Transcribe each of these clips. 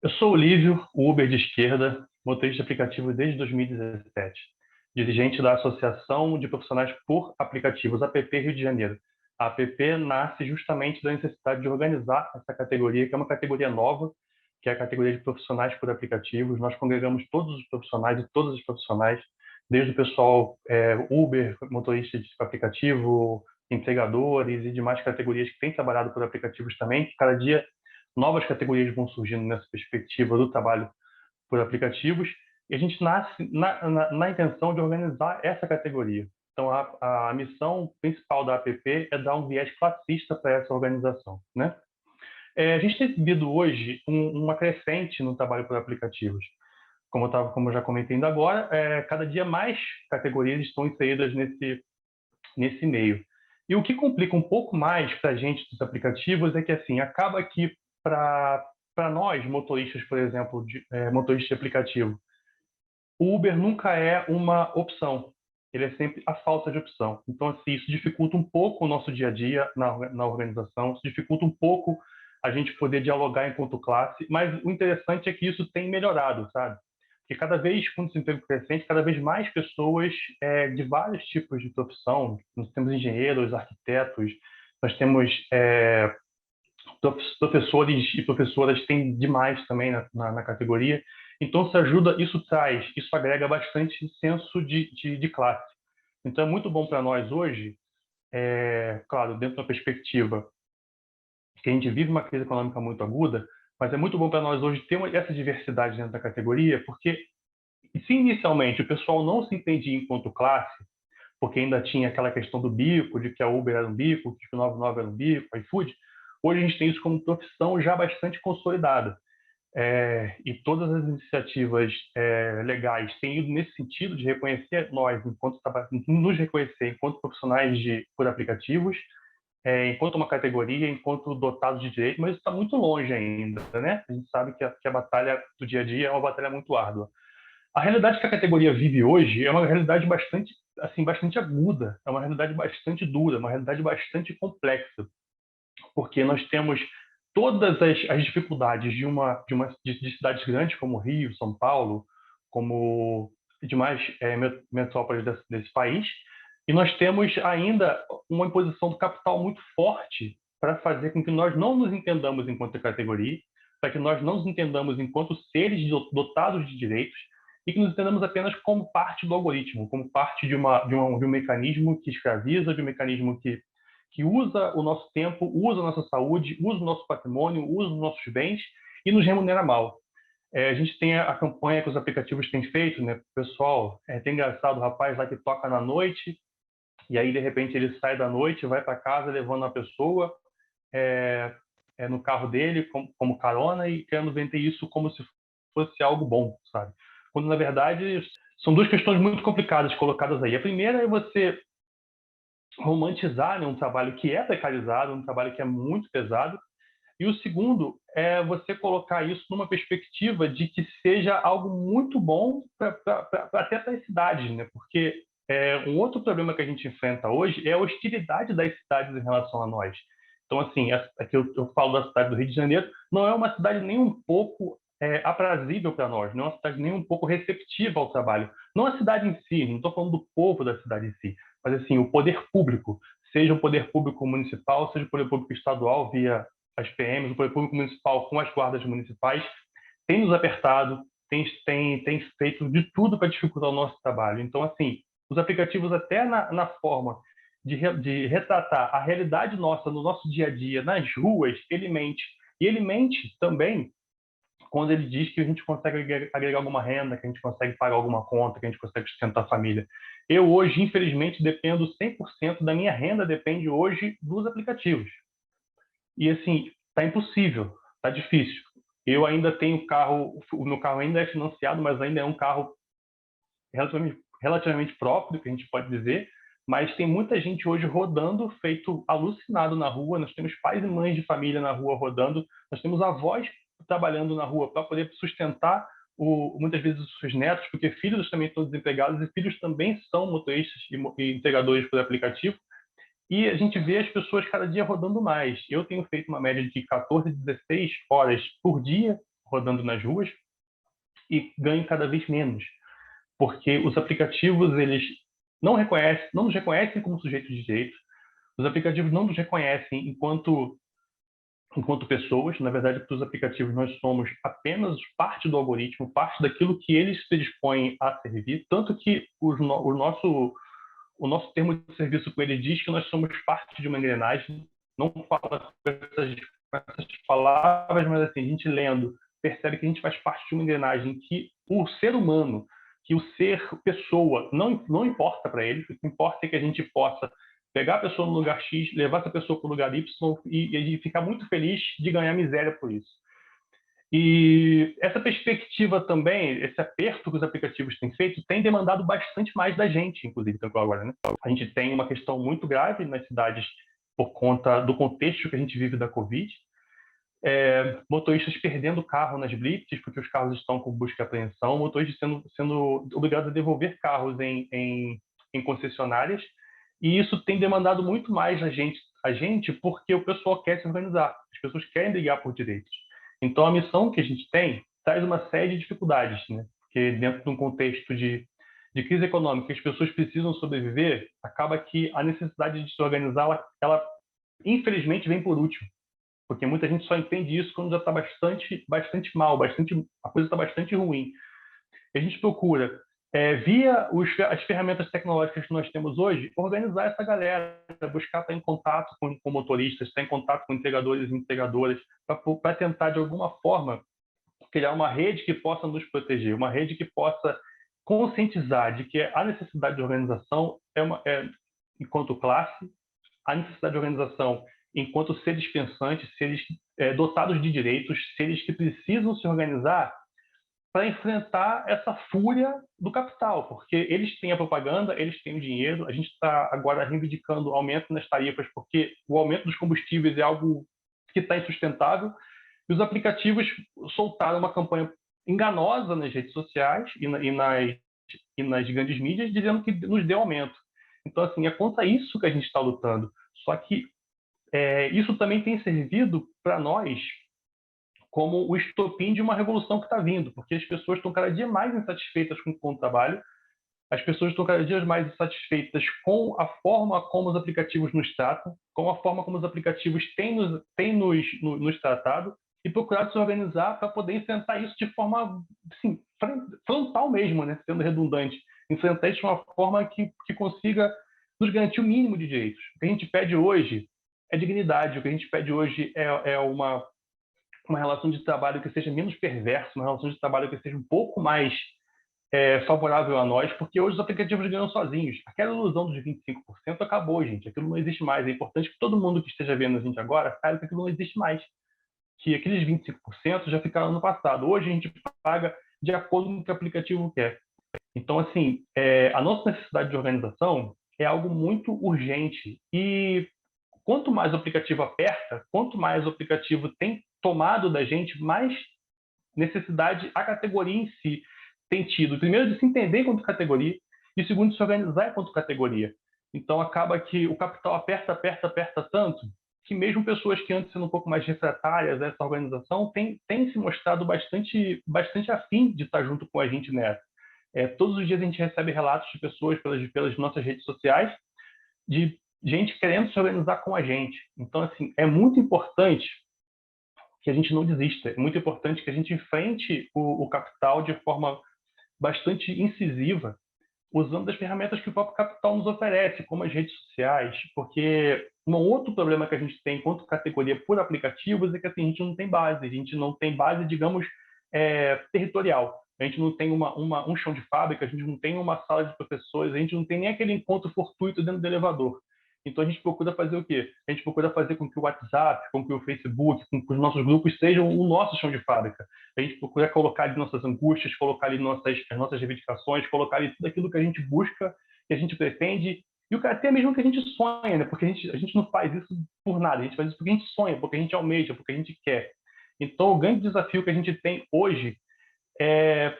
Eu sou o Lívio, o Uber de esquerda, motorista de aplicativo desde 2017, dirigente da Associação de Profissionais por Aplicativos, APP Rio de Janeiro. A APP nasce justamente da necessidade de organizar essa categoria, que é uma categoria nova, que é a categoria de profissionais por aplicativos. Nós congregamos todos os profissionais e todas as profissionais, desde o pessoal Uber, motorista de aplicativo, entregadores e demais categorias que têm trabalhado por aplicativos também, que cada dia novas categorias vão surgindo nessa perspectiva do trabalho por aplicativos, e a gente nasce na intenção de organizar essa categoria. Então, a missão principal da APP é dar um viés classista para essa organização, né? A gente tem vivido hoje uma crescente no trabalho por aplicativos. Como eu já comentei ainda agora, cada dia mais categorias estão inseridas nesse meio. E o que complica um pouco mais para a gente dos aplicativos é que, assim, acaba que para nós, motoristas, por exemplo, motorista de aplicativo, o Uber nunca é uma opção. Ele é sempre a falta de opção. Então, assim, isso dificulta um pouco o nosso dia a dia na organização, isso dificulta um pouco a gente poder dialogar enquanto classe, mas o interessante é que isso tem melhorado, sabe? Porque cada vez, com o desemprego crescente, cada vez mais pessoas de vários tipos de profissão, nós temos engenheiros, arquitetos, nós temos professores e professoras tem demais também na categoria. Então, isso agrega bastante senso de classe. Então, é muito bom para nós hoje, claro, dentro da perspectiva que a gente vive uma crise econômica muito aguda, mas é muito bom para nós hoje ter essa diversidade dentro da categoria, porque se inicialmente o pessoal não se entendia enquanto classe, porque ainda tinha aquela questão do bico, de que a Uber era um bico, que o 99 era um bico, a iFood. Hoje a gente tem isso como profissão já bastante consolidada. E todas as iniciativas legais têm ido nesse sentido de reconhecer nós, nos reconhecer enquanto profissionais por aplicativos, enquanto uma categoria, enquanto dotados de direito, mas isso está muito longe ainda, né? A gente sabe que a batalha do dia a dia é uma batalha muito árdua. A realidade que a categoria vive hoje é uma realidade bastante, assim, bastante aguda, é uma realidade bastante dura, uma realidade bastante complexa, porque nós temos todas as dificuldades de cidades grandes como Rio, São Paulo, como demais metrópoles desse país, e nós temos ainda uma imposição do capital muito forte para fazer com que nós não nos entendamos enquanto categoria, para que nós não nos entendamos enquanto seres dotados de direitos, e que nos entendamos apenas como parte do algoritmo, como parte de um mecanismo que escraviza, de um mecanismo que usa o nosso tempo, usa a nossa saúde, usa o nosso patrimônio, usa os nossos bens e nos remunera mal. A gente tem a campanha que os aplicativos têm feito, né? Pessoal, tem engraçado o rapaz lá que toca na noite, e aí, de repente, ele sai da noite, vai para casa levando a pessoa no carro dele como carona e querendo vender isso como se fosse algo bom, sabe? Quando, na verdade, são duas questões muito complicadas colocadas aí. A primeira é você romantizar, né, um trabalho que é precarizado, um trabalho que é muito pesado, e o segundo é você colocar isso numa perspectiva de que seja algo muito bom até para as cidades, né? Porque um outro problema que a gente enfrenta hoje é a hostilidade das cidades em relação a nós. Então, assim, aqui eu falo da cidade do Rio de Janeiro, não é uma cidade nem um pouco aprazível para nós, não é uma cidade nem um pouco receptiva ao trabalho. Não a cidade em si, não estou falando do povo da cidade em si, mas assim, o poder público, seja o poder público municipal, seja o poder público estadual via as PMs, o poder público municipal com as guardas municipais, tem nos apertado, tem feito de tudo para dificultar o nosso trabalho. Então, assim, os aplicativos até na forma de retratar a realidade nossa no nosso dia a dia, nas ruas, ele mente. E ele mente também quando ele diz que a gente consegue agregar alguma renda, que a gente consegue pagar alguma conta, que a gente consegue sustentar a família. Eu hoje, infelizmente, dependo 100% da minha renda, depende hoje dos aplicativos. E assim, tá impossível, tá difícil. Eu ainda tenho carro, o meu carro ainda é financiado, mas ainda é um carro relativamente próprio, que a gente pode dizer, mas tem muita gente hoje rodando, feito alucinado na rua, nós temos pais e mães de família na rua rodando, nós temos avós trabalhando na rua para poder sustentar muitas vezes os seus netos, porque filhos também estão desempregados e filhos também são motoristas e entregadores por aplicativo, e a gente vê as pessoas cada dia rodando mais. Eu tenho feito uma média de 14, 16 horas por dia rodando nas ruas e ganham cada vez menos, porque os aplicativos eles não nos reconhecem como sujeitos de direito, os aplicativos não nos reconhecem enquanto pessoas. Na verdade, para os aplicativos nós somos apenas parte do algoritmo, parte daquilo que eles se dispõem a servir, tanto que o nosso termo de serviço com ele diz que nós somos parte de uma engrenagem. Não fala com essas palavras, mas assim, a gente lendo percebe que a gente faz parte de uma engrenagem, que o ser humano, que o ser pessoa não importa para ele. O que importa é que a gente possa pegar a pessoa no lugar X, levar essa pessoa para o lugar Y e ficar muito feliz de ganhar miséria por isso. E essa perspectiva também, esse aperto que os aplicativos têm feito, tem demandado bastante mais da gente, inclusive, agora, né? A gente tem uma questão muito grave nas cidades por conta do contexto que a gente vive da Covid. Motoristas perdendo carro nas blitzes, porque os carros estão com busca e apreensão, motoristas sendo obrigados a devolver carros em concessionárias, e isso tem demandado muito mais a gente porque o pessoal quer se organizar, as pessoas querem brigar por direitos. Então, a missão que a gente tem traz uma série de dificuldades, né? Porque dentro de um contexto de crise econômica, as pessoas precisam sobreviver, acaba que a necessidade de se organizar, ela infelizmente vem por último, porque muita gente só entende isso quando já está bastante mal, a coisa está bastante ruim. E a gente procura, via as ferramentas tecnológicas que nós temos hoje, organizar essa galera, buscar estar em contato com motoristas, estar em contato com entregadores e entregadoras, para tentar, de alguma forma, criar uma rede que possa nos proteger, uma rede que possa conscientizar de que a necessidade de organização enquanto classe, a necessidade de organização enquanto seres pensantes, seres dotados de direitos, seres que precisam se organizar para enfrentar essa fúria do capital, porque eles têm a propaganda, eles têm o dinheiro. A gente está agora reivindicando aumento nas tarifas, porque o aumento dos combustíveis é algo que está insustentável, e os aplicativos soltaram uma campanha enganosa nas redes sociais e nas grandes mídias, dizendo que nos deu aumento. Então, assim, é contra isso que a gente está lutando. Só que isso também tem servido para nós como o estopim de uma revolução que está vindo, porque as pessoas estão cada dia mais insatisfeitas com o trabalho, as pessoas estão cada dia mais insatisfeitas com a forma como os aplicativos nos tratam, com a forma como os aplicativos têm nos tratado, e procurar se organizar para poder enfrentar isso de forma assim, frontal mesmo, né? Sendo redundante. Enfrentar isso de uma forma que consiga nos garantir o mínimo de direitos. O que a gente pede hoje é dignidade, o que a gente pede hoje é uma relação de trabalho que seja menos perversa, uma relação de trabalho que seja um pouco mais favorável a nós, porque hoje os aplicativos ganham sozinhos. Aquela ilusão dos 25% acabou, gente. Aquilo não existe mais. É importante que todo mundo que esteja vendo a gente agora saiba que aquilo não existe mais. Que aqueles 25% já ficaram no passado. Hoje a gente paga de acordo com o que o aplicativo quer. Então, assim, a nossa necessidade de organização é algo muito urgente. E quanto mais o aplicativo aperta, quanto mais o aplicativo tem tomado da gente, mais necessidade a categoria em si tem tido. Primeiro, de se entender enquanto categoria, e segundo, de se organizar enquanto categoria. Então, acaba que o capital aperta tanto, que mesmo pessoas que antes eram um pouco mais refratárias a essa organização têm se mostrado bastante afim de estar junto com a gente nessa. Todos os dias a gente recebe relatos de pessoas pelas nossas redes sociais, de gente querendo se organizar com a gente. Então, assim, é muito importante que a gente não desista. É muito importante que a gente enfrente o capital de forma bastante incisiva, usando as ferramentas que o próprio capital nos oferece, como as redes sociais, porque um outro problema que a gente tem enquanto categoria por aplicativos é que assim, a gente não tem base, digamos, territorial. A gente não tem um chão de fábrica, a gente não tem uma sala de professores, a gente não tem nem aquele encontro fortuito dentro do elevador. Então a gente procura fazer o quê? A gente procura fazer com que o WhatsApp, com que o Facebook, com que os nossos grupos sejam o nosso chão de fábrica. A gente procura colocar ali nossas angústias, colocar ali as nossas reivindicações, colocar ali tudo aquilo que a gente busca, que a gente pretende, e até mesmo que a gente sonha, né? Porque a gente não faz isso por nada, a gente faz isso porque a gente sonha, porque a gente almeja, porque a gente quer. Então o grande desafio que a gente tem hoje é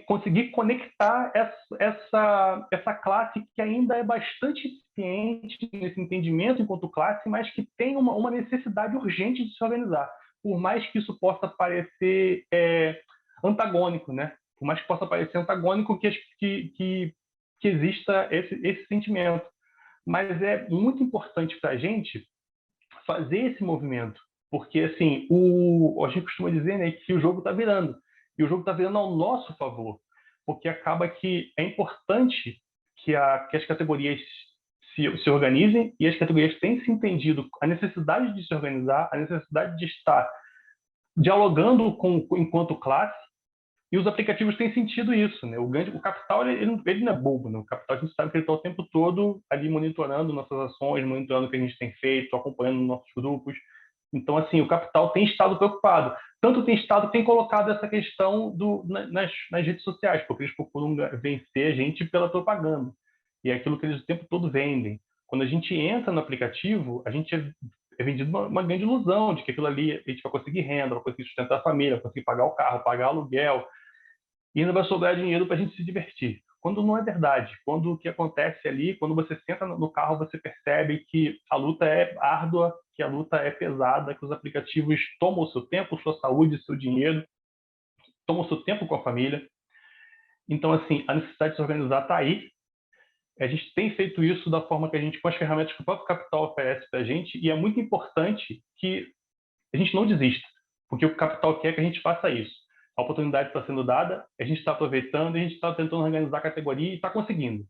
conseguir conectar essa classe que ainda é bastante ciente nesse entendimento enquanto classe, mas que tem uma necessidade urgente de se organizar. por mais que isso possa parecer antagônico, né? Por mais que possa parecer antagônico que exista esse sentimento. Mas é muito importante para a gente fazer esse movimento, porque assim a gente costuma dizer, né, que o jogo está virando, e o jogo está virando ao nosso favor, porque acaba que é importante que as categorias se organizem, e as categorias têm se entendido a necessidade de se organizar, a necessidade de estar dialogando enquanto classe, e os aplicativos têm sentido isso, né? O capital ele não é bobo, né? O capital a gente sabe que ele está o tempo todo ali monitorando nossas ações, monitorando o que a gente tem feito, acompanhando nossos grupos. Então, assim, o capital tem estado preocupado. Tanto tem estado que tem colocado essa questão nas redes sociais, porque eles procuram vencer a gente pela propaganda. E é aquilo que eles o tempo todo vendem. Quando a gente entra no aplicativo, a gente é vendido uma grande ilusão de que aquilo ali a gente vai conseguir renda, vai conseguir sustentar a família, vai conseguir pagar o carro, pagar aluguel, e ainda vai sobrar dinheiro para a gente se divertir. Quando não é verdade, quando o que acontece ali, quando você senta no carro, você percebe que a luta é árdua, que a luta é pesada, que os aplicativos tomam o seu tempo, sua saúde, seu dinheiro, tomam o seu tempo com a família. Então, assim, a necessidade de se organizar está aí. A gente tem feito isso da forma que a gente, com as ferramentas que o próprio capital oferece para a gente, e é muito importante que a gente não desista, porque o capital quer que a gente faça isso. A oportunidade está sendo dada, a gente está aproveitando, e a gente está tentando organizar a categoria e está conseguindo.